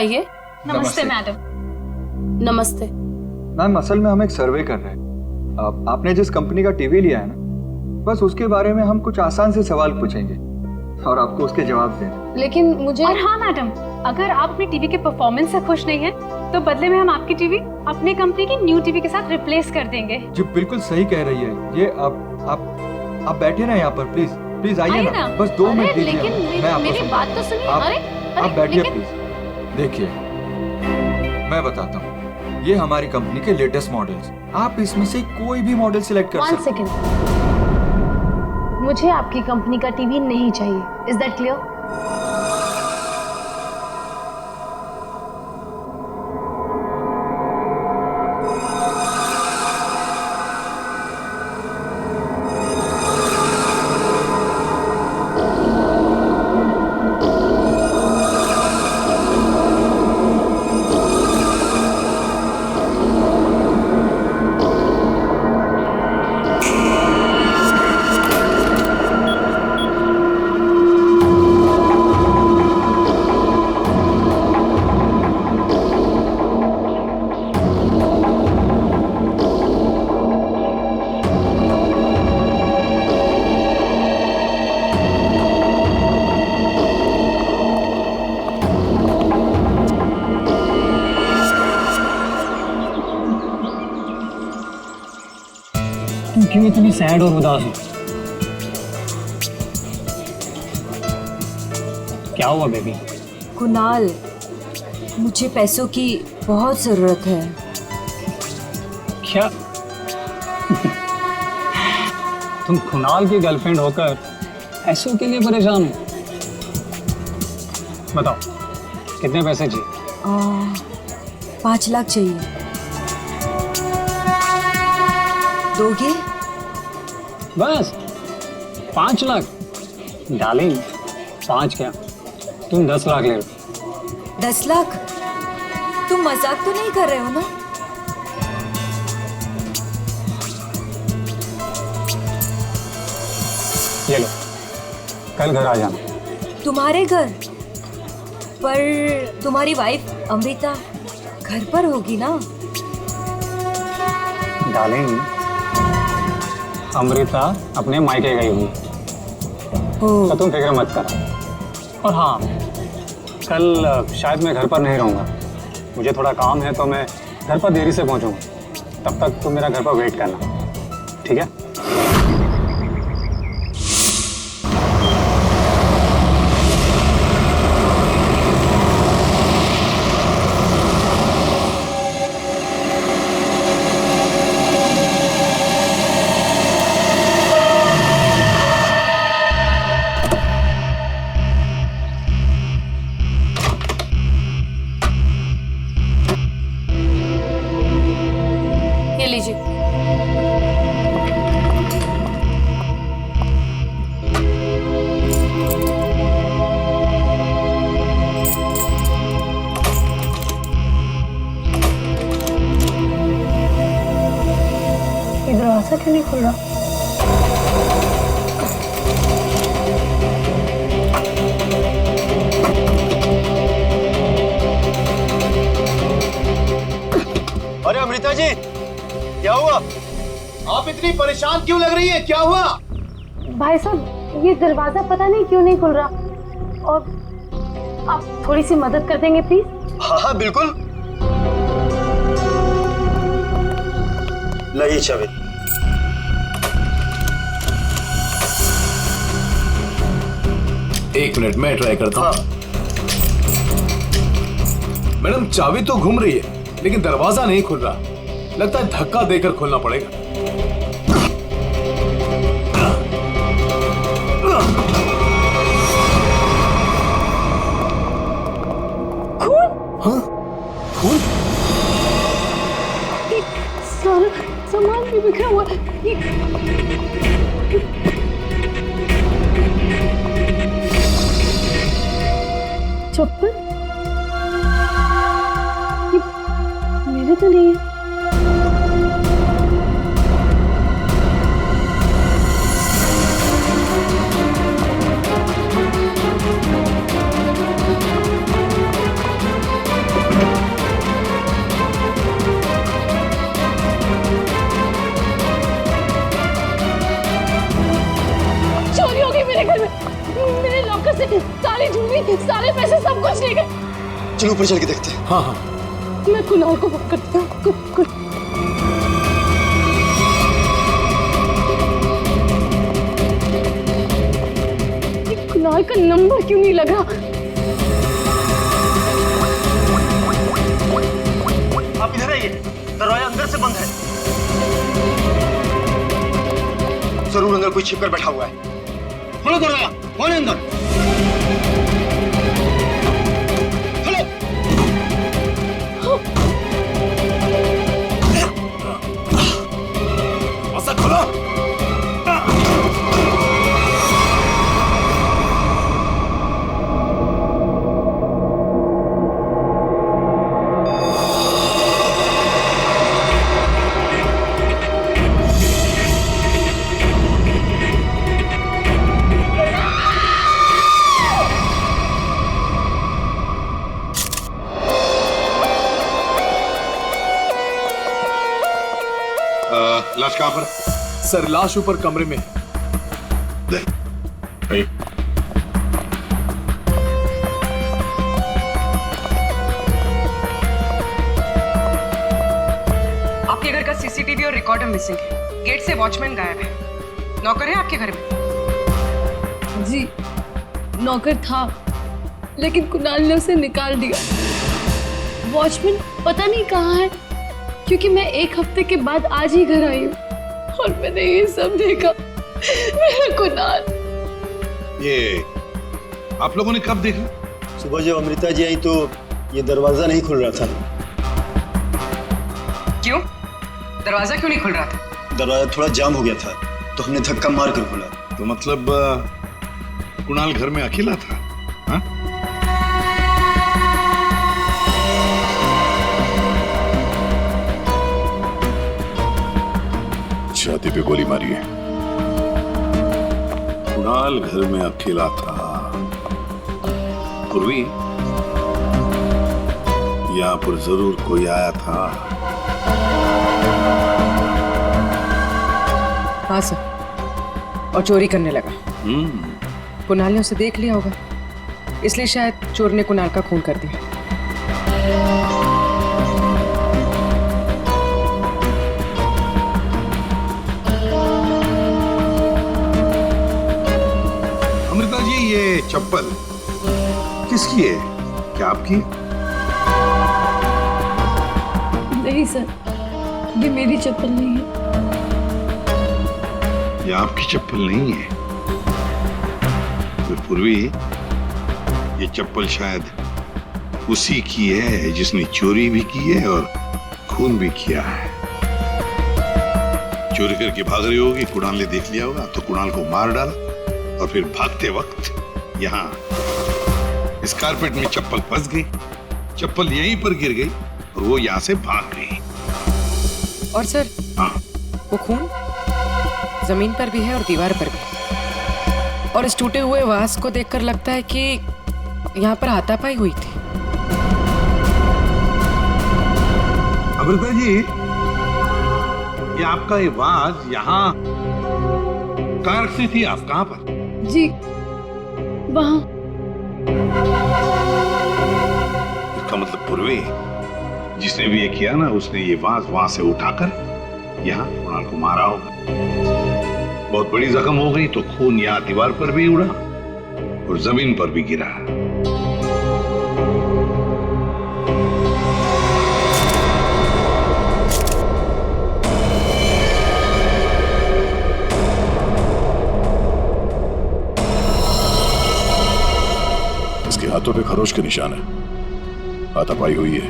आइए। नमस्ते मैडम। नमस्ते मैम, असल में हम एक सर्वे कर रहे हैं। आपने जिस कंपनी का टीवी लिया है ना, बस उसके बारे में हम कुछ आसान से सवाल पूछेंगे और आपको उसके जवाब देंगे। लेकिन मुझे और हाँ मैडम, अगर आप अपनी टीवी के परफॉर्मेंस से खुश नहीं हैं, तो बदले में हम आपकी टीवी अपने कंपनी की न्यू टीवी के साथ रिप्लेस कर देंगे। जी बिल्कुल सही कह रही है ये। आप बैठे ना यहाँ पर, प्लीज प्लीज आइए ना, बस 2 मिनट दीजिए। लेकिन मेरी बात तो सुनिए। आप बैठिए प्लीज। देखिए मैं बताता हूँ, ये हमारी कंपनी के लेटेस्ट मॉडल्स। आप इसमें से कोई भी मॉडल सिलेक्ट कर सकते हैं। 1 सेकेंड, मुझे आपकी कंपनी का टीवी नहीं चाहिए। Is that clear? तुम क्यों इतनी सैड और उदास हो? क्या हुआ बेबी? कुणाल, मुझे पैसों की बहुत जरूरत है। क्या? तुम कुणाल की गर्लफ्रेंड होकर पैसों के लिए परेशान हो? बताओ कितने पैसे चाहिए? 5 लाख चाहिए। दोगे? बस 5 लाख? डार्लिंग 5 क्या, तुम 10 लाख ले लो। 10 लाख? तुम मजाक तो नहीं कर रहे हो ना? ये लो, कल घर आ जाना। तुम्हारे घर? पर तुम्हारी वाइफ अमृता घर पर होगी ना? डार्लिंग, अमृता अपने मायके गई हुई, तो तुम फिक्र मत करो। और हाँ, कल शायद मैं घर पर नहीं रहूँगा, मुझे थोड़ा काम है, तो मैं घर पर देरी से पहुँचूँगा। तब तक तुम मेरा घर पर वेट करना, ठीक है? ये लीजिए। ये दरवाजा क्यों नहीं खुल रहा? अरे अमृता जी, क्या हुआ? आप इतनी परेशान क्यों लग रही है? क्या हुआ? भाई साहब, ये दरवाजा पता नहीं क्यों नहीं खुल रहा, और आप थोड़ी सी मदद कर देंगे प्लीज? हाँ हाँ बिल्कुल। लाइए चाबी। एक मिनट मैं ट्राई करता हूँ। मैडम, चाबी तो घूम रही है लेकिन दरवाजा नहीं खुल रहा। लगता है धक्का देकर खोलना पड़ेगा। हाँ? खून? सारा सामान भी बिखरा हुआ है। चप्पल? ये मेरे तो नहीं है। चलो ऊपर चल के देखते हैं। हाँ हाँ। मैं कुणाल को फोन करती हूँ। ये कुणाल का नंबर क्यों नहीं लगा? आप इधर आइए, दरवाजा अंदर से बंद है। जरूर अंदर कोई छिपकर बैठा हुआ है। खोलो दरवाजा, कौन है अंदर? खोलो। ऐसा खोलो। लाश कहाँ पर? सर लाश ऊपर कमरे में है। आपके घर का सीसीटीवी और रिकॉर्डर मिसिंग है। गेट से वॉचमैन गायब है। नौकर है आपके घर में? जी नौकर था, लेकिन कुणाल ने उसे निकाल दिया। वॉचमैन पता नहीं कहाँ है, क्योंकि मैं एक हफ्ते के बाद आज ही घर आई हूँ और मैंने ये सब देखा। मेरा कुणाल। ये आप लोगों ने कब देखा? सुबह जब अमृता जी आई तो ये दरवाजा नहीं खुल रहा था। क्यों? दरवाजा क्यों नहीं खुल रहा था? दरवाजा थोड़ा जाम हो गया था तो हमने धक्का मार कर खोला। तो मतलब कुणाल घर में अकेला था? हाँ? छाती पे गोली मारी है। कुणाल घर में अकेला था। पूर्वी, यहाँ पर जरूर कोई आया था। हाँ सर, और चोरी करने लगा। कुणाल ने उसे देख लिया होगा, इसलिए शायद चोर ने कुणाल का खून कर दिया। अमृता जी, ये चप्पल किसकी है? क्या आपकी? नहीं सर, ये मेरी चप्पल नहीं है। ये आपकी चप्पल नहीं है? तो पूर्वी, ये चप्पल शायद उसी की है जिसने चोरी भी की है और खून भी किया है। चोरी करके भाग रही होगी, कुणाल ने देख लिया होगा तो कुणाल को मार डाला और फिर भागते वक्त यहाँ इस कारपेट में चप्पल फंस गई। चप्पल यहीं पर गिर गई और वो यहाँ से भाग गई। और सर, हाँ, वो खून जमीन पर भी है और दीवार पर भी। और इस टूटे हुए वास को देखकर लगता है कि यहाँ पर हाथापाई हुई थी। अमृता जी, ये आपका ये वाज यहाँ कार से थी? आप कहाँ पर? जी वहाँ। इसका मतलब पूर्वी, जिसने भी ये किया ना, उसने ये वाज वहां से उठाकर यहाँ कुणाल को मारा होगा। बहुत बड़ी जख्म हो गई तो खून यहाँ दीवार पर भी उड़ा और जमीन पर भी गिरा। इसके हाथों पे खरोच के निशान है, हाथापाई हुई है।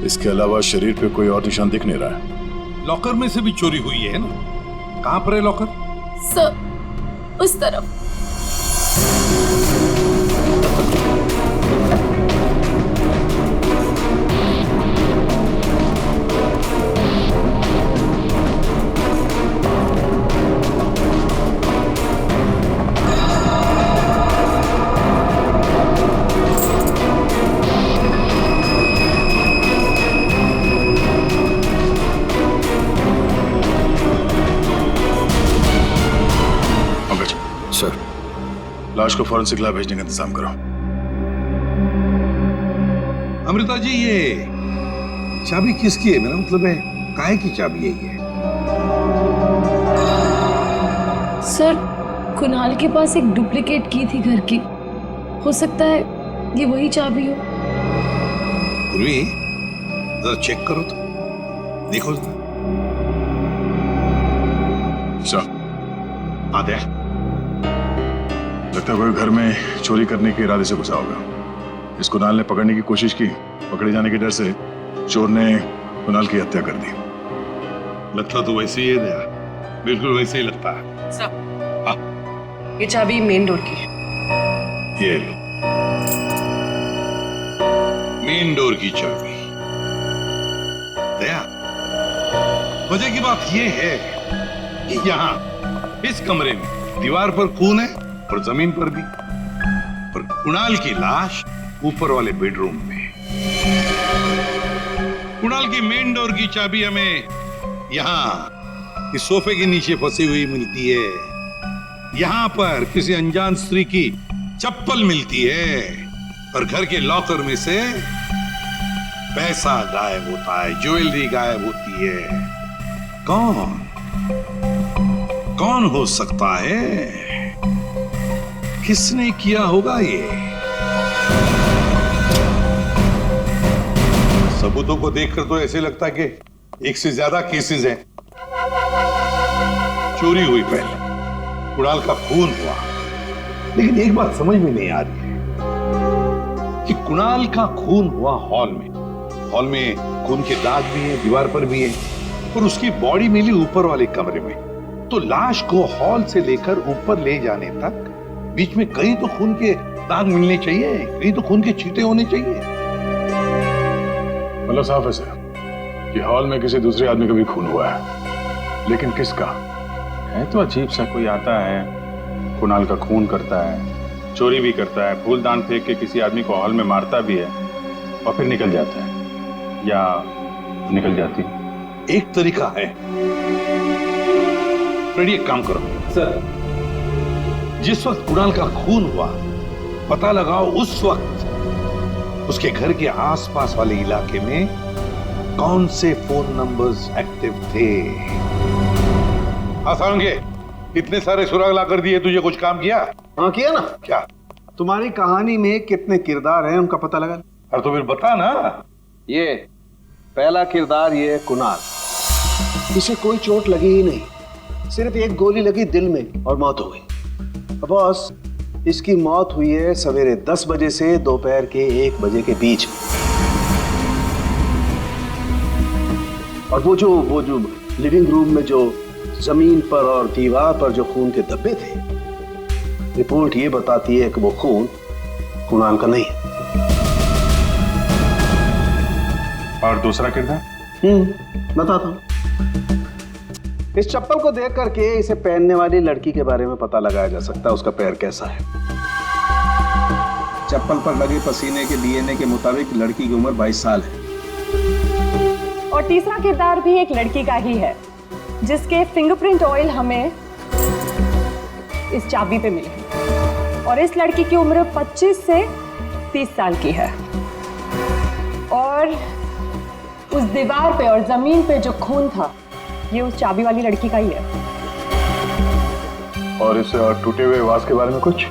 इसके अलावा शरीर पे कोई और निशान दिख नहीं रहा है। लॉकर में से भी चोरी हुई है ना? कहां पर है लॉकर? सर उस तरफ। सर, लाश को फौरन सिखला भेजने का इंतजाम करो। अमृता जी, ये चाबी किसकी है? मेरा मतलब है काहे की चाबी है ये? सर, कुणाल के पास एक डुप्लीकेट की थी घर की। हो सकता है ये वही चाबी हो। पूर्वी, जरा चेक करो तो, देखो जरा। हाँ दे। लगता है कोई घर में चोरी करने के इरादे से घुसा होगा। इस कुणाल ने पकड़ने की कोशिश की, पकड़े जाने के डर से चोर ने कुणाल की हत्या कर दी। लगता तो वैसे ही है दया, बिल्कुल वैसे ही लगता है। हाँ। ये चाबी मेन डोर की है। ये लो, मेन डोर की चाबी। दया, मजे की बात ये है कि यहाँ इस कमरे में दीवार पर खून है और जमीन पर भी, और कुणाल की लाश ऊपर वाले बेडरूम में। कुणाल की मेन डोर की चाबी हमें यहाँ इस सोफे के नीचे फंसी हुई मिलती है। यहाँ पर किसी अनजान स्त्री की चप्पल मिलती है, और घर के लॉकर में से पैसा गायब होता है, ज्वेलरी गायब होती है। कौन हो सकता है? किसने किया होगा ये? सबूतों को देखकर तो ऐसे लगता है कि एक से ज्यादा केसेस हैं। चोरी हुई पहले, कुणाल का खून हुआ, लेकिन एक बात समझ में नहीं आ रही है कि कुणाल का खून हुआ हॉल में खून के दाग भी है, दीवार पर भी है, और उसकी बॉडी मिली ऊपर वाले कमरे में। तो लाश को हॉल से लेकर ऊपर ले जाने तक बीच में कहीं तो खून के दाग मिलने चाहिए, कहीं तो खून के छींटे होने चाहिए। मतलब साफ है सर कि हॉल में किसी दूसरे आदमी का भी खून हुआ है, लेकिन किसका है? तो अजीब सा कोई आता है, कुणाल का खून करता है, चोरी भी करता है, फूलदान फेंक के किसी आदमी को हॉल में मारता भी है और फिर निकल जाता है या निकल जाती। एक तरीका है, फ्रेडी, एक काम करो सर। जिस वक्त कुणाल का खून हुआ, पता लगाओ उस वक्त उसके घर के आसपास वाले इलाके में कौन से फोन नंबर्स एक्टिव थे। आसानगे, इतने सारे सुराग ला कर दिए, तुझे कुछ काम किया? हाँ किया ना। क्या? तुम्हारी कहानी में कितने किरदार हैं उनका पता लगा। अरे तो फिर बता ना। ये पहला किरदार, ये कुणाल। इसे कोई चोट लगी ही नहीं, सिर्फ एक गोली लगी दिल में और मौत हो गई। बॉस, इसकी मौत हुई है सवेरे 10 बजे से दोपहर के 1 बजे के बीच में। और वो जो लिविंग रूम में जो जमीन पर और दीवार पर जो खून के धब्बे थे, रिपोर्ट ये बताती है कि वो खून कुणाल का नहीं है। और दूसरा किरदार? बताता हूं। इस चप्पल को देख करके इसे पहनने वाली लड़की के बारे में पता लगाया जा सकता है, उसका पैर कैसा है। चप्पल पर लगे पसीने के डीएनए के मुताबिक लड़की की उम्र 22 साल है। और तीसरा किरदार भी एक लड़की का ही है, जिसके फिंगरप्रिंट ऑयल हमें इस चाबी पे मिले, और इस लड़की की उम्र 25 से 30 साल की है। और उस दीवार पे और जमीन पे जो खून था, ये उस चाबी वाली लड़की का ही है। और इस टूटे हुए वास के बारे में कुछ?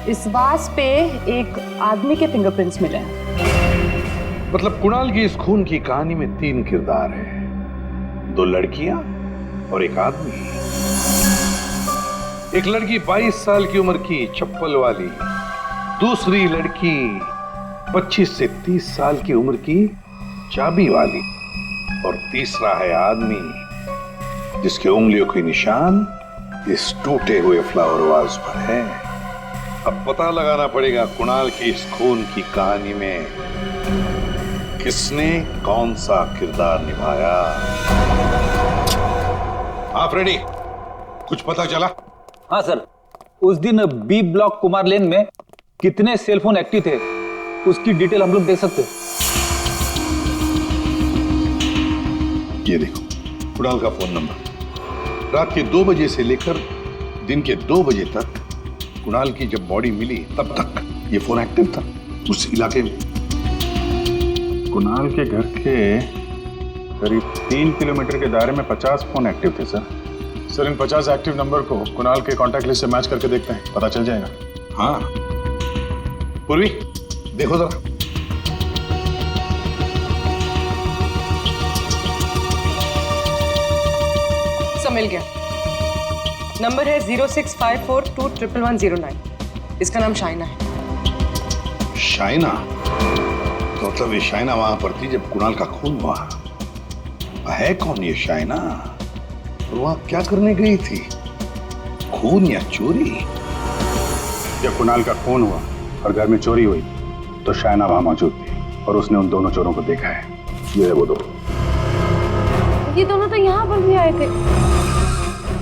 इस वास पे एक आदमी के फिंगरप्रिंट्स मिले हैं। मतलब कुणाल की इस खून की कहानी में 3 किरदार हैं, 2 लड़कियां और एक आदमी। एक लड़की 22 साल की उम्र की चप्पल वाली, दूसरी लड़की 25 से 30 साल की उम्र की चाबी वाली, और तीसरा है आदमी जिसके उंगलियों के निशान इस टूटे हुए फ्लावर वाज पर है। अब पता लगाना पड़ेगा कुणाल की इस खून की कहानी में किसने कौन सा किरदार निभाया। आप रेडी? कुछ पता चला? हाँ सर, उस दिन बी ब्लॉक कुमार लेन में कितने सेलफोन एक्टिव थे, उसकी डिटेल हम लोग देख सकते हैं। ये देखो, कुणाल का फोन नंबर। रात के 2 बजे से लेकर दिन के 2 बजे तक कुणाल की जब बॉडी मिली तब तक ये फोन एक्टिव था उस इलाके में। कुणाल के घर के करीब 3 किलोमीटर के दायरे में 50 फोन एक्टिव थे सर। सर इन 50 एक्टिव नंबर को कुणाल के कॉन्टैक्ट लिस्ट से मैच करके देखते हैं, पता चल जाएगा। हाँ पूर्वी देखो जरा। सब मिल गया। नंबर है 0654211109। इसका नाम शाइना है। शाइना? तो मतलब ये शाइना वहां पर थी जब कुणाल का खून हुआ। है कौन ये शाइना? और वहां क्या करने गई थी? खून या चोरी? जब कुणाल का खून हुआ और घर में चोरी हुई तो शाइना वहां मौजूद थी और उसने उन दोनों चोरों को देखा है। ये है वो दो। ये दोनों तो यहाँ पर भी आए थे।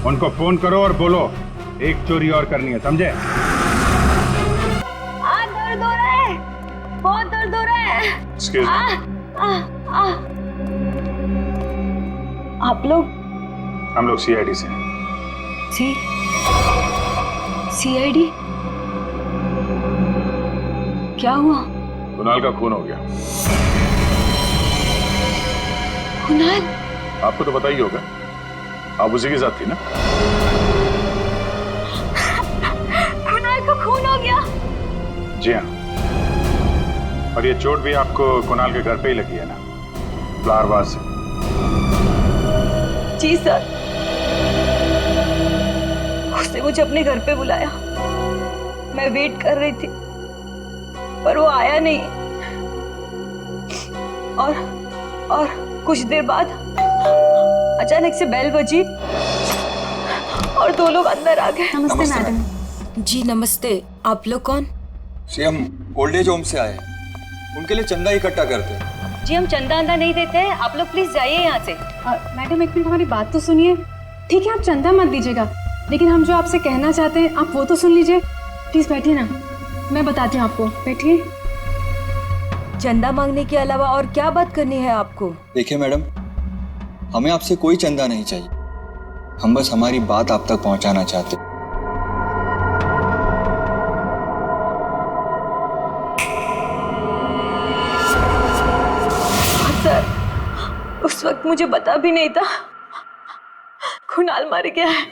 उनको फोन करो और बोलो एक चोरी और करनी है, समझे? दर्द हो रहा है, बहुत दर्द हो रहा है। Excuse me. आप लोग? हम लोग CID से हैं। CID? क्या हुआ? कुणाल का खून हो गया। कुणाल? आपको तो पता ही होगा, आप उसी के साथ थी ना? कुणाल का खून हो गया? जी हाँ। और ये चोट भी आपको कुणाल के घर पे ही लगी है ना, फ्लावरबाज से? जी सर। उसने मुझे अपने घर पे बुलाया, मैं वेट कर रही थी पर वो आया नहीं। और कुछ देर बाद अचानक से बेल बजी और दो लोग अंदर आ गए। नमस्ते मैडम। जी नमस्ते। आप लोग कौन? जी हम ओल्ड एज होम से आए, उनके लिए चंदा इकट्ठा करते हैं। जी हम चंदा अंदा नहीं देते हैं, आप लोग प्लीज जाइए यहाँ से। मैडम एक मिनट हमारी बात तो सुनिए। ठीक है आप चंदा मत दीजिएगा, लेकिन हम जो आपसे कहना चाहते हैं आप वो तो सुन लीजिए। प्लीज बैठिए ना, मैं बताती हूँ आपको। बैठिए। चंदा मांगने के अलावा और क्या बात करनी है आपको? देखिए मैडम, हमें आपसे कोई चंदा नहीं चाहिए, हम बस हमारी बात आप तक पहुंचाना चाहते। सर उस वक्त मुझे पता भी नहीं था कुणाल मर गया है।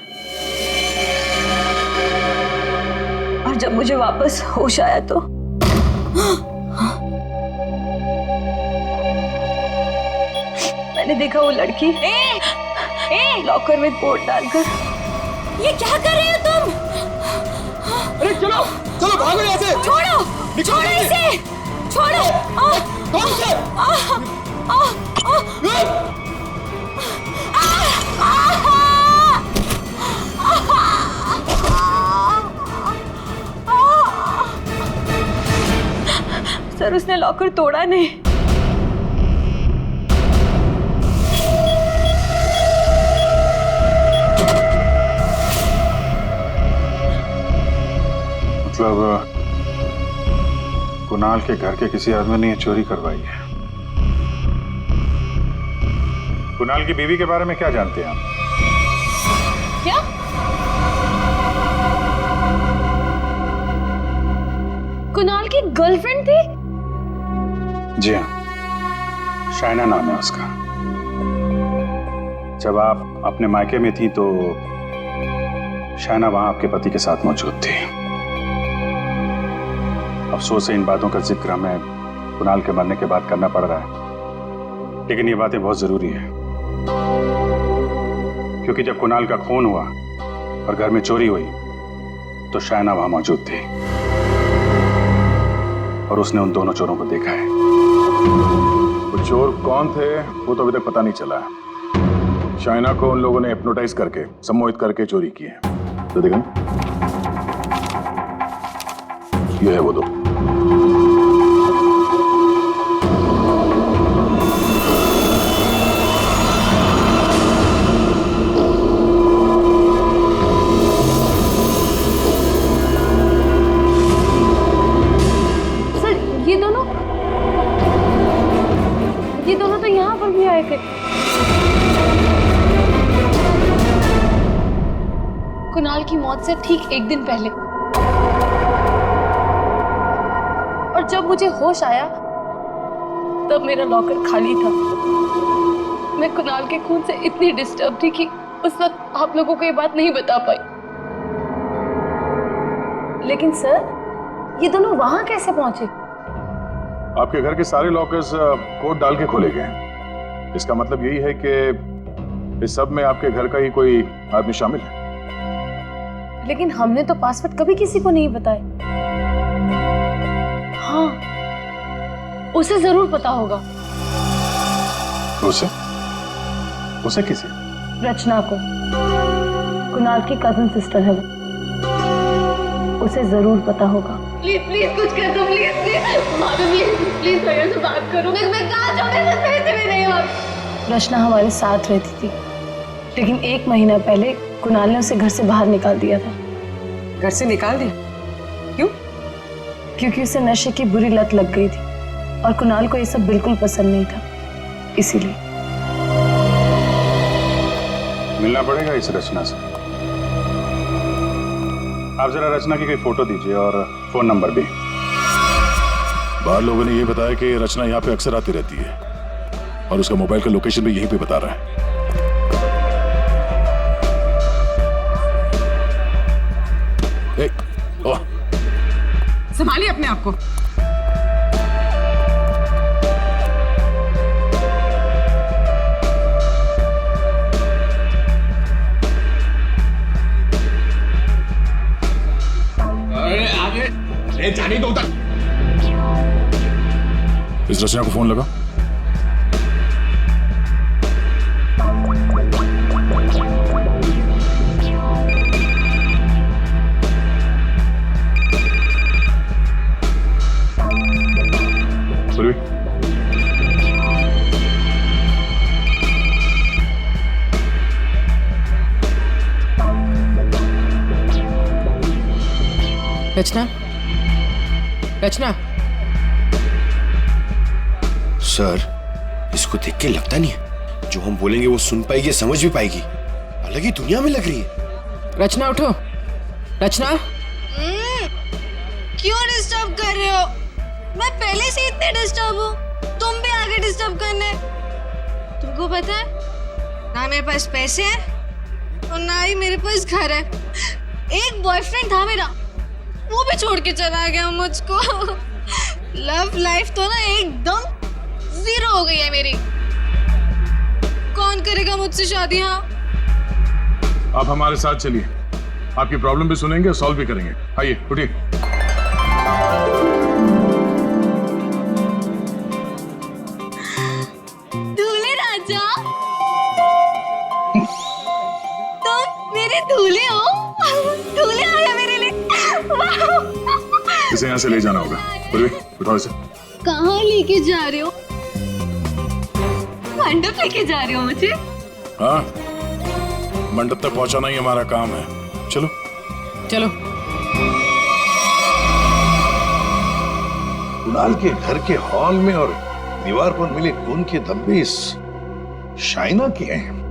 और जब मुझे वापस होश आया तो मैंने देखा वो लड़की लॉकर में कोट डालकर। ये क्या कर रहे हो तुम? अरे चलो चलो भागो यहाँ से। छोड़ो छोड़ो इसे, छोड़ो। सर उसने लॉकर तोड़ा नहीं। मतलब कुणाल के घर के किसी आदमी ने ये चोरी करवाई है। कुणाल की बीवी के बारे में क्या जानते हैं आप? क्या? कुणाल की गर्लफ्रेंड थी? जी हाँ, शाइना नाम है उसका। जब आप अपने मायके में थी तो शाइना वहां आपके पति के साथ मौजूद थी। अफसोस है इन बातों का जिक्र हमें कुणाल के मरने के बाद करना पड़ रहा है, लेकिन ये बातें बहुत जरूरी है क्योंकि जब कुणाल का खून हुआ और घर में चोरी हुई तो शाइना वहां मौजूद थी और उसने उन दोनों चोरों को देखा है। वो चोर कौन थे वो तो अभी तक पता नहीं चला है। शाइना को उन लोगों ने हिप्नोटाइज करके, सम्मोहित करके चोरी की है। तो देखा ना, ये है वो दो। ये दोनों तो यहाँ पर भी आए थे। कुणाल की मौत से ठीक एक दिन पहले। और जब मुझे होश आया तब मेरा लॉकर खाली था। मैं कुणाल के खून से इतनी डिस्टर्ब थी कि उस वक्त आप लोगों को ये बात नहीं बता पाई। लेकिन सर, ये दोनों वहां कैसे पहुंचे? आपके घर के सारे लॉकर्स कोड डाल के खोले गए। इसका मतलब यही है कि इस सब में आपके घर का ही कोई आदमी शामिल है। लेकिन हमने तो पासवर्ड कभी किसी को नहीं बताया। हाँ, उसे जरूर पता होगा। उसे किसे? रचना को। कुणाल की कजन सिस्टर है वो। उसे जरूर पता होगा। प्लीज प्लीज कुछ कर दो, प्लीज प्लीज भाभी, प्लीज प्लीज भैया से बात करो। मैं कहाँ छोड़े तो पैसे भी नहीं हो। रचना हमारे साथ रहती थी, लेकिन 1 महीना पहले कुणाल ने उसे घर से बाहर निकाल दिया था। घर से निकाल दिया? क्यों? क्योंकि उसे नशे की बुरी लत लग गई थी और कुणाल को ये सब बिल्कुल पसंद नहीं था, इसीलिए। मिलना पड़ेगा इस रचना से। आप जरा रचना की कोई फोटो दीजिए और फोन नंबर भी। बाहर लोगों ने ये बताया कि रचना यहाँ पे अक्सर आती रहती है और उसका मोबाइल का लोकेशन भी यहीं पे बता रहा है। संभालिए अपने आप को। जाने दो उधर। इस रचना को फोन लगा। रचना, रचना। सर, इसको देख के लगता नहीं है जो हम बोलेंगे वो सुन पाएगी, समझ भी पाएगी। अलग ही दुनिया में लग रही है। रचना उठो। रचना, क्यों डिस्टर्ब कर रहे हो? मैं पहले से इतने डिस्टर्ब हूँ, तुम भी आगे डिस्टर्ब करने। तुमको पता है ना मेरे पास पैसे हैं और ना ही मेरे पास घर है। एक बॉयफ्रेंड था मेरा, वो भी छोड़ के चला गया मुझको। लव लाइफ तो ना एकदम 0 हो गई है मेरी। कौन करेगा मुझसे शादी? हाँ, आप हमारे साथ चलिए, आपकी प्रॉब्लम भी सुनेंगे और सॉल्व भी करेंगे। आइए, उठिए। दूल्हे राजा, तुम मेरे दूल्हे हो। दूल्हे आया मेरे लिए। इसे यहाँ से ले जाना होगा। उठाओ इसे। कहाँ लेके जा रहे हो? मंडप लेके जा रहे हो मुझे? हाँ, मंडप तक पहुंचाना ही हमारा काम है। चलो चलो। कुणाल के घर के हॉल में और दीवार पर मिले खून के धब्बे इस शाइना के हैं।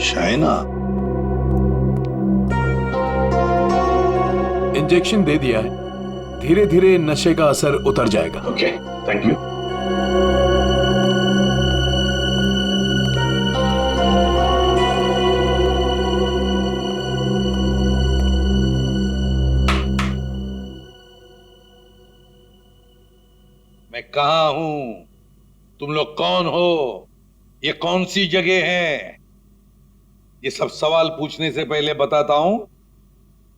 शाइना इंजेक्शन दे दिया है, धीरे धीरे नशे का असर उतर जाएगा। Okay, thank you. मैं कहाँ हूं? तुम लोग कौन हो? ये कौन सी जगह है? ये सब सवाल पूछने से पहले बताता हूं,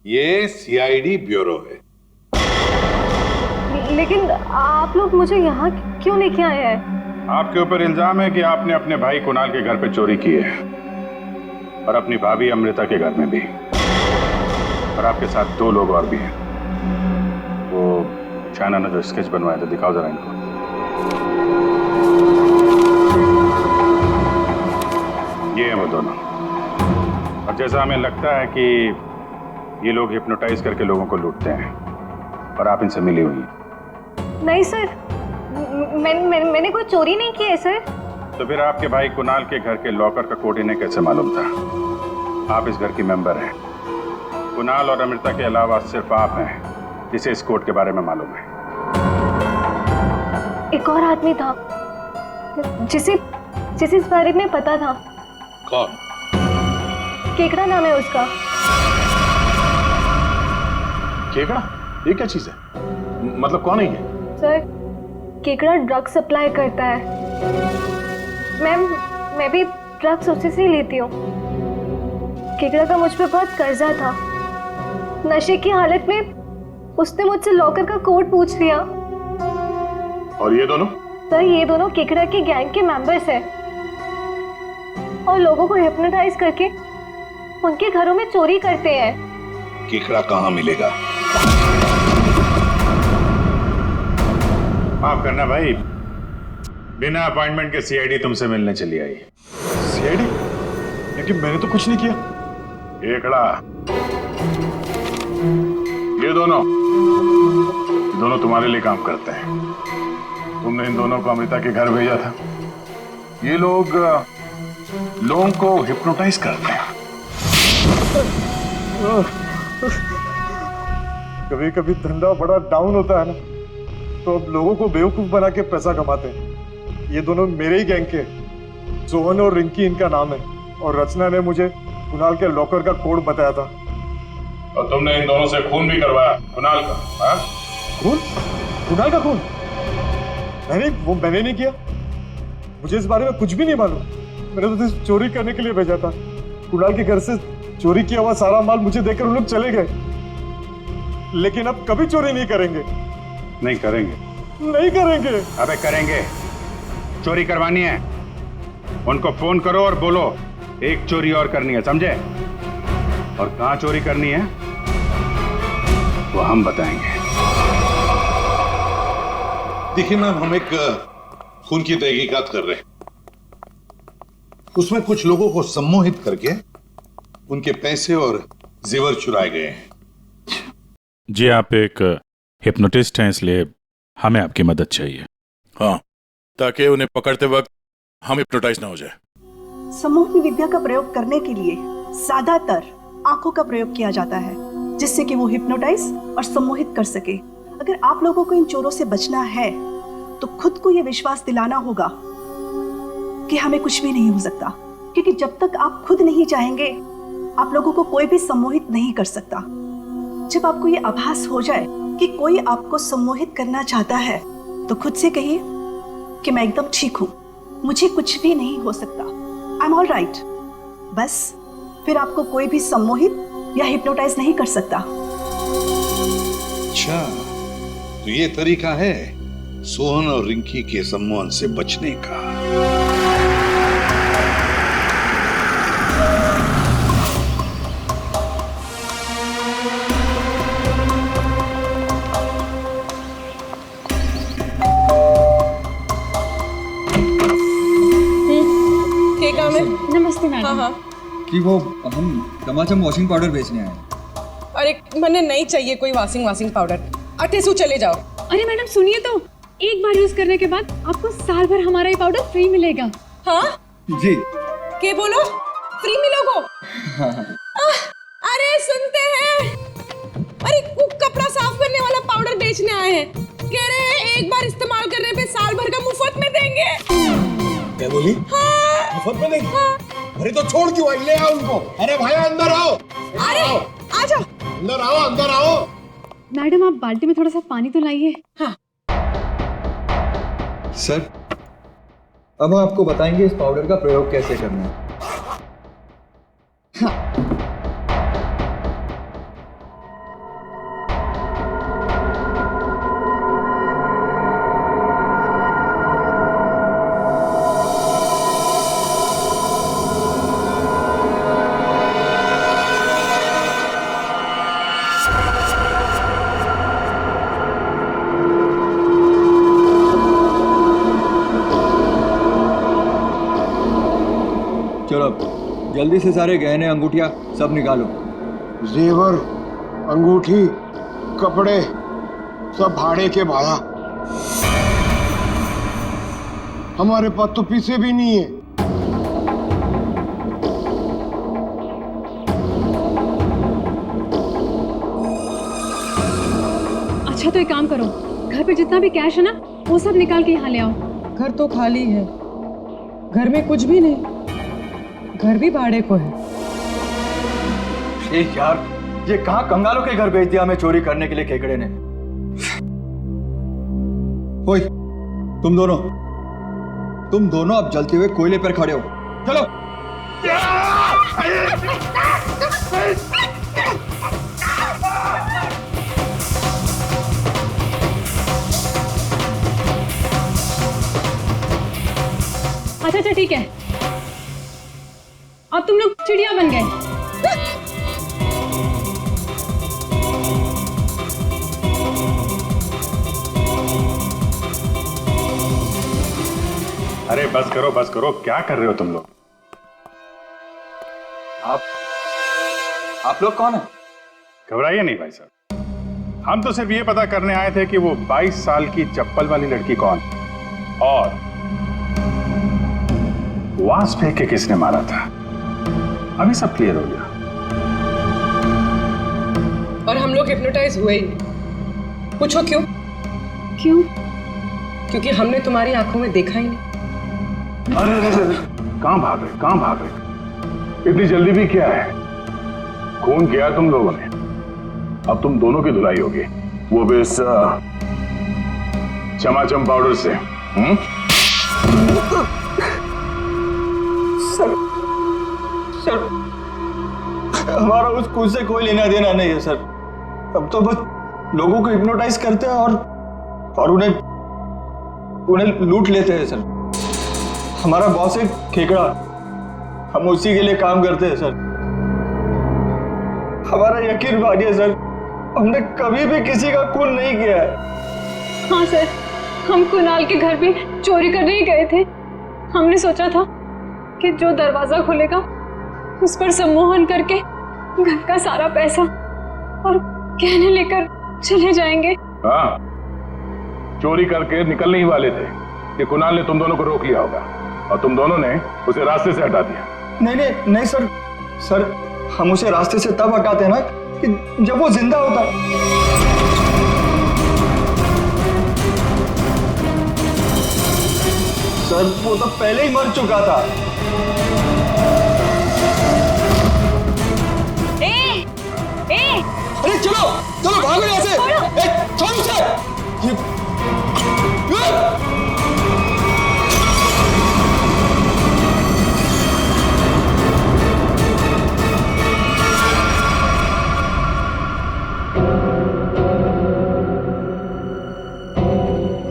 ये सीआईडी ब्यूरो है। लेकिन आप लोग मुझे यहाँ क्यों लेके आए हैं? आपके ऊपर इल्जाम है कि आपने अपने भाई कुणाल के घर पे चोरी की है और अपनी भाभी अमृता के घर में भी, और आपके साथ 2 लोग और भी हैं। वो शाइना ने जो स्केच बनवाया था, दिखाओ जरा इनको। ये हैं वो दोनों। और जैसा हमें लगता है कि ये लोग हिप्नोटाइज करके लोगों को लूटते हैं और आप इनसे मिली हुई हैं। नहीं सर, मैंने कोई चोरी नहीं की है सर। तो फिर आपके भाई कुणाल के घर के लॉकर का कोड इन्हें कैसे मालूम था? आप इस घर की मेंबर हैं। कुणाल और अमृता के अलावा सिर्फ आप हैं जिसे इस कोड के बारे में मालूम है। एक और आदमी था जिसे जिसे इस बारे में पता था। कौन? केकड़ा नाम है उसका। केकड़ा? ये क्या चीज है? मतलब कौन है ये? सर, केकड़ा ड्रग सप्लाई करता है। मैं भी ड्रग्स उसी से ही लेती हूँ। केकड़ा का मुझ पे बहुत कर्जा था। नशे की हालत में उसने मुझसे लॉकर का कोड पूछ लिया। और ये दोनों? सर, ये दोनों केकड़ा के गैंग के मेंबर्स हैं और लोगों को हिप्नोटाइज करके उनके घरों में चोरी करते हैं। केकड़ा कहाँ मिलेगा? माफ करना भाई, बिना अपॉइंटमेंट के सीआईडी तुमसे मिलने चली आई। सीआईडी? लेकिन मैंने तो कुछ नहीं किया। केकड़ा, ये दोनों तुम्हारे लिए काम करते हैं। तुमने इन दोनों को अमृता के घर भेजा था। ये लोग लोगों को हिप्नोटाइज करते हैं। कभी कभी धंधा बड़ा डाउन होता है ना, तो अब लोगों को बेवकूफ बना के पैसा कमाते हैं। ये दोनों मेरे ही गैंग के, सोहन और रिंकी इनका नाम है, और रचना ने मुझे कुणाल के लॉकर का कोड बताया था। और तुमने इन दोनों से खून भी करवाया कुणाल का? हाँ? खून? कुणाल का खून? मैंने नहीं किया। मुझे इस बारे में कुछ भी नहीं मालूम। मैंने तो सिर्फ चोरी करने के लिए भेजा था। कुणाल के घर से चोरी किया हुआ सारा माल मुझे देकर उन लोग चले गए। लेकिन अब कभी चोरी नहीं करेंगे। नहीं करेंगे? नहीं करेंगे। अबे करेंगे। चोरी करवानी है, उनको फोन करो और बोलो एक चोरी और करनी है, समझे? और कहां चोरी करनी है वो हम बताएंगे। देखिए मैम, हम एक खून की तहकीकात कर रहे हैं। उसमें कुछ लोगों को सम्मोहित करके उनके पैसे और जेवर चुराए गए हैं। जी, आप एक हिप्नोटिस्ट हैं, इसलिए हमें आपकी मदद चाहिए। हाँ, ताकि उन्हें पकड़ते वक्त हम हिप्नोटाइज ना हो जाए। सम्मोहनी विद्या का प्रयोग करने के लिए ज्यादातर आंखों का प्रयोग किया जाता है, जिससे कि वो हिप्नोटाइज और सम्मोहित कर सके। अगर आप लोगों को इन चोरों से बचना है तो खुद को ये विश्वास दिलाना होगा कि हमें कुछ भी नहीं हो सकता, क्योंकि जब तक आप खुद नहीं चाहेंगे आप लोगों को कोई भी सम्मोहित नहीं कर सकता। जब आपको ये आभास हो जाए कि कोई आपको सम्मोहित करना चाहता है तो खुद से कहिए कि मैं एकदम ठीक हूँ, मुझे कुछ भी नहीं हो सकता, आई एम ऑल राइट। बस फिर आपको कोई भी सम्मोहित या हिप्नोटाइज नहीं कर सकता। अच्छा, तो ये तरीका है सोहन और रिंकी के सम्मोहन से बचने का। क्या काम है? नमस्ते मैडम। हाँ हाँ। कि वो हम टमाचम वॉशिंग पाउडर बेचने आए हैं। अरे मैंने नहीं चाहिए कोई वॉशिंग पाउडर। अटेसू चले जाओ। अरे मैडम सुनिए तो, एक बार यूज करने के बाद आपको साल भर हमारा ये पाउडर फ्री मिलेगा। हाँ जी। के बोलो फ्री मिलोगो? अरे सुनते हैं, अरे कपड़ा साफ करने वाला पाउडर बेचने आए हैं, कह रहे हैं एक बार इस्तेमाल करने पे साल भर का मुफ्त में देंगे। क्या बोली? हाँ। मुफ्त में देंगे? अरे तो छोड़ क्यों आई? ले आओ उनको। अरे भाई अंदर आओ। अरे आ जाओ। अंदर आओ, अंदर आओ। मैडम आप बाल्टी में थोड़ा सा पानी तो लाइए। हाँ। सर, अब आपको बताएंगे इस पाउडर का प्रयोग कैसे करना है। चलो जल्दी से सारे गहने अंगूठियां सब निकालो। जेवर, अंगूठी, कपड़े सब भाड़े के भाड़ा। हमारे पास तो पैसे भी नहीं है। अच्छा तो एक काम करो, घर पे जितना भी कैश है ना वो सब निकाल के यहाँ ले आओ। घर तो खाली है, घर में कुछ भी नहीं, घर भी भाड़े को है। ए यार, ये कहाँ कंगालों के घर भेज दिया हमें चोरी करने के लिए केकड़े ने। ओए, तुम दोनों अब जलते हुए कोयले पर खड़े हो, चलो। अच्छा ठीक है, अब तुम लोग चिड़िया बन गए। अरे बस करो, क्या कर रहे हो तुम लोग? आप लोग कौन है? घबराइए नहीं भाई साहब, हम तो सिर्फ ये पता करने आए थे कि वो 22 साल की चप्पल वाली लड़की कौन और वास फेंक के किसने मारा था। अभी सब क्लियर हो गया। और हम लोग हिप्नोटाइज हुए ही नहीं। पूछो क्यों? क्योंकि हमने तुम्हारी आंखों में देखा ही नहीं। अरे कहां भाग रहे? इतनी जल्दी भी क्या है? खून किया तुम लोगों ने, अब तुम दोनों की धुलाई होगी, वो भी इस चमाचम पाउडर से। सर, हमारा उस खून से कोई लेना देना नहीं है सर। अब तो बस लोगों को हिप्नोटाइज करते हैं और उन्हें लूट लेते हैं सर। हमारा बॉस है खेकड़ा, हम उसी के लिए काम करते हैं सर। हमारा यकीन मानिए सर, हमने कभी भी किसी का खून नहीं किया है। हाँ सर, हम कुणाल के घर पे चोरी करने ही गए थे। हमने सोचा था कि जो दरवाजा खुलेगा उस पर सम्मोहन करके घर का सारा पैसा और गहने लेकर चले जाएंगे। हाँ, चोरी करके निकलने ही वाले थे कि कुणाल ने तुम दोनों को रोक लिया होगा और तुम दोनों ने उसे रास्ते से हटा दिया। नहीं सर, हम उसे रास्ते से तब हटाते हैं ना कि जब वो जिंदा होता। सर, वो तो पहले ही मर चुका था। अरे चलो भागो यहाँ से। छोड़ उसे।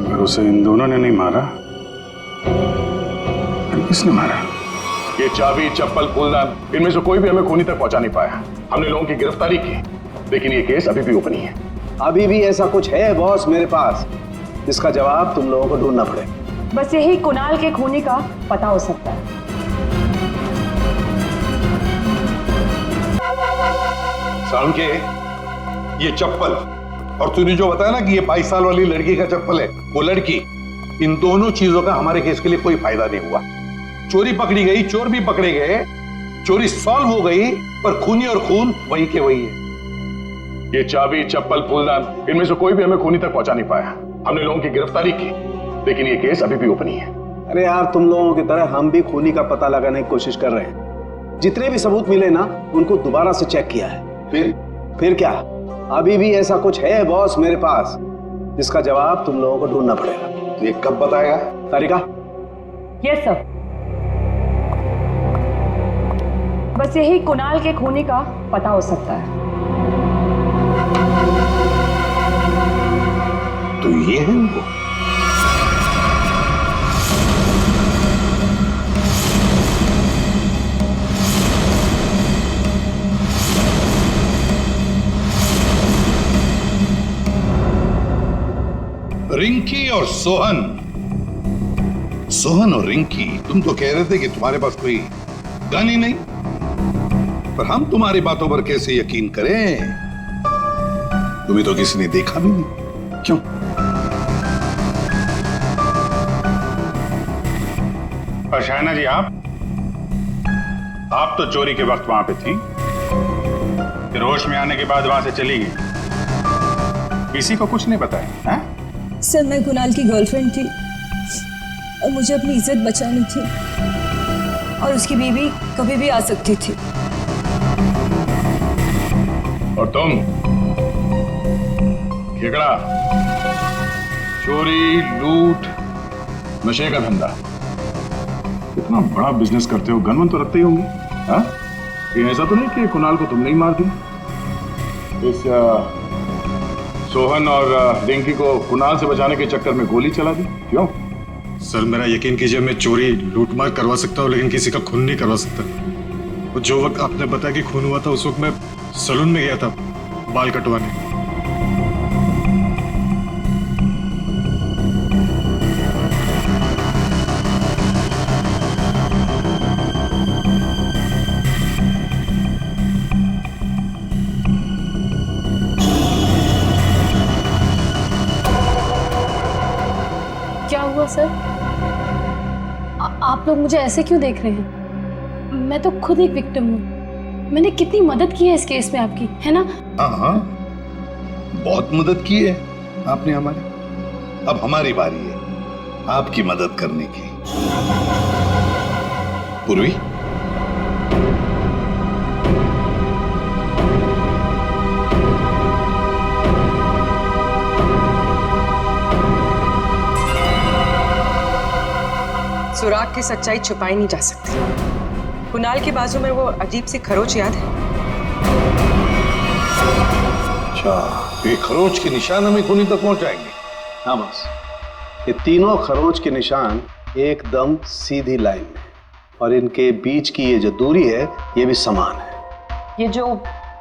अगर उसे इन दोनों ने नहीं मारा तो किसने मारा? ये चाबी, चप्पल, फूलदान, इनमें से कोई भी हमें खूनी तक पहुंचा नहीं पाया। हमने लोगों की गिरफ्तारी की, लेकिन ये केस अभी भी ओपन ही है। अभी भी ऐसा कुछ है बॉस मेरे पास, जिसका जवाब तुम लोगों को ढूंढना पड़ेगा। बस यही कुणाल के खूनी का पता हो सकता है। साउंड के ये चप्पल और तूने जो बताया ना कि ये 22 साल वाली लड़की का चप्पल है, वो लड़की, इन दोनों चीजों का हमारे केस के लिए कोई फायदा नहीं हुआ। चोरी पकड़ी गई, चोर भी पकड़े गए, चोरी सॉल्व हो गई, पर खूनी और खून वही के वही है। ये चाबी, चप्पल, फूलदान, इनमें से कोई भी हमें खूनी तक पहुंचा नहीं पाया। हमने लोगों की गिरफ्तारी की, लेकिन ये केस अभी भी ओपन ही है। अरे यार, तुम लोगों की तरह हम भी खूनी का पता लगाने की कोशिश कर रहे हैं। जितने भी सबूत मिले ना, उनको दोबारा से चेक किया है। फिर क्या? अभी भी ऐसा कुछ है बॉस मेरे पास, जिसका जवाब तुम लोगों को ढूंढना पड़ेगा। तो ये कब बताएगा? तारिका? Yes sir. बस यही कुणाल के खूनी का पता हो सकता है। तो ये है वो। रिंकी और सोहन और रिंकी, तुम तो कह रहे थे कि तुम्हारे पास कोई गन ही नहीं, पर हम तुम्हारी बातों पर कैसे यकीन करें? तुम्हें तो किसी ने देखा भी नहीं। क्यों? और शायना जी, आप तो चोरी के वक्त वहां पे थी, फिर होश में आने के बाद वहां से चली गई, किसी को कुछ नहीं बताया? सर मैं कुणाल की गर्लफ्रेंड थी और मुझे अपनी इज्जत बचानी थी और उसकी बीवी कभी भी आ सकती थी। और तुम खेकड़ा, चोरी, लूट, नशे का धंधा, इतना बड़ा बिजनेस करते हो, गन तो रखते ही होंगे। हाँ, ये ऐसा तो नहीं कि कुणाल को तुमने ही मार दी? इस सोहन और रिंकी को कुणाल से बचाने के चक्कर में गोली चला दी, क्यों? सर मेरा यकीन कीजिए, मैं चोरी लूटमार करवा सकता हूँ लेकिन किसी का खून नहीं करवा सकता। और जो वक्त आपने बताया कि खून हुआ था उस वक्त मैं सैलून में गया था बाल कटवाने। क्या हुआ सर? आप लोग मुझे ऐसे क्यों देख रहे हैं? मैं तो खुद एक विक्टिम हूँ। मैंने कितनी मदद की है इस केस में आपकी, है ना? हाँ हाँ, बहुत मदद की है आपने हमारी। अब हमारी बारी है आपकी मदद करने की। पूर्वी, सुराग की सच्चाई छुपाई नहीं जा सकती। कुणाल के बाजू में वो अजीब सी खरोच याद है? अच्छा, ये खरोच के निशान हमें खूनी तक पहुंच जाएंगे। हाँ बस, ये तीनों खरोच के निशान एकदम सीधी लाइन में, और इनके बीच की ये जो दूरी है ये भी समान है। ये जो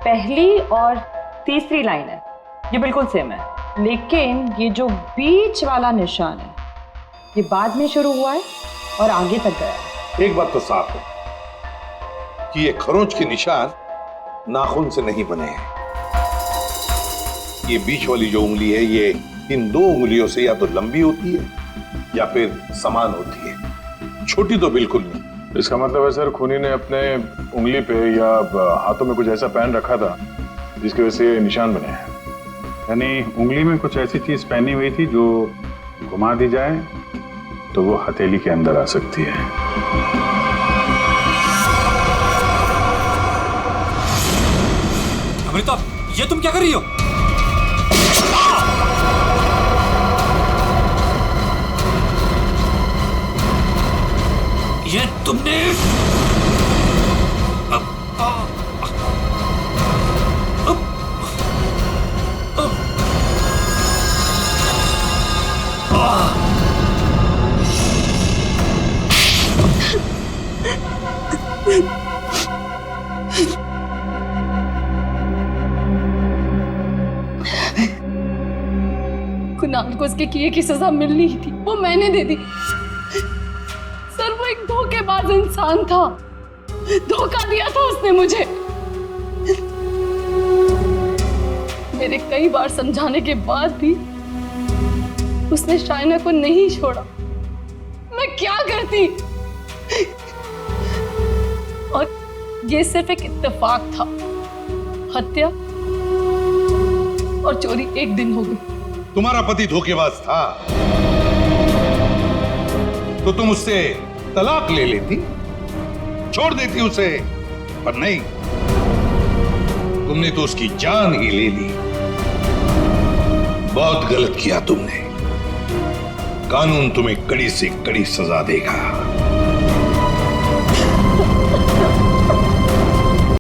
पहली और तीसरी लाइन है ये बिल्कुल सेम है, लेकिन ये जो बीच वाला निशान है ये बाद में शुरू हुआ है और आगे तक गया है। एक बात तो साफ है कि ये खरोच के निशान नाखून से नहीं बने हैं। ये बीच वाली जो उंगली है ये इन दो उंगलियों से या तो लंबी होती है या फिर समान होती है, छोटी तो बिल्कुल नहीं। इसका मतलब है सर, खूनी ने अपने उंगली पे या हाथों में कुछ ऐसा पहन रखा था जिसकी वजह से निशान बने हैं। यानी उंगली में कुछ ऐसी चीज पहनी हुई थी जो घुमा दी जाए तो वो हथेली के अंदर आ सकती है। अमृता, ये तुम क्या कर रही हो? ये तुमने कुणाल को उसके किए की सजा मिलनी ही थी, वो मैंने दे दी। सर वो एक धोखेबाज इंसान था, धोखा दिया था उसने मुझे। मेरे कई बार समझाने के बाद भी उसने शाइना को नहीं छोड़ा। मैं क्या करती? और ये सिर्फ एक इत्तेफाक था। हत्या और चोरी एक दिन हो गई। तुम्हारा पति धोखेबाज था तो तुम उससे तलाक ले लेती, छोड़ देती उसे, पर नहीं, तुमने तो उसकी जान ही ले ली। बहुत गलत किया तुमने। कानून तुम्हें कड़ी से कड़ी सजा देगा।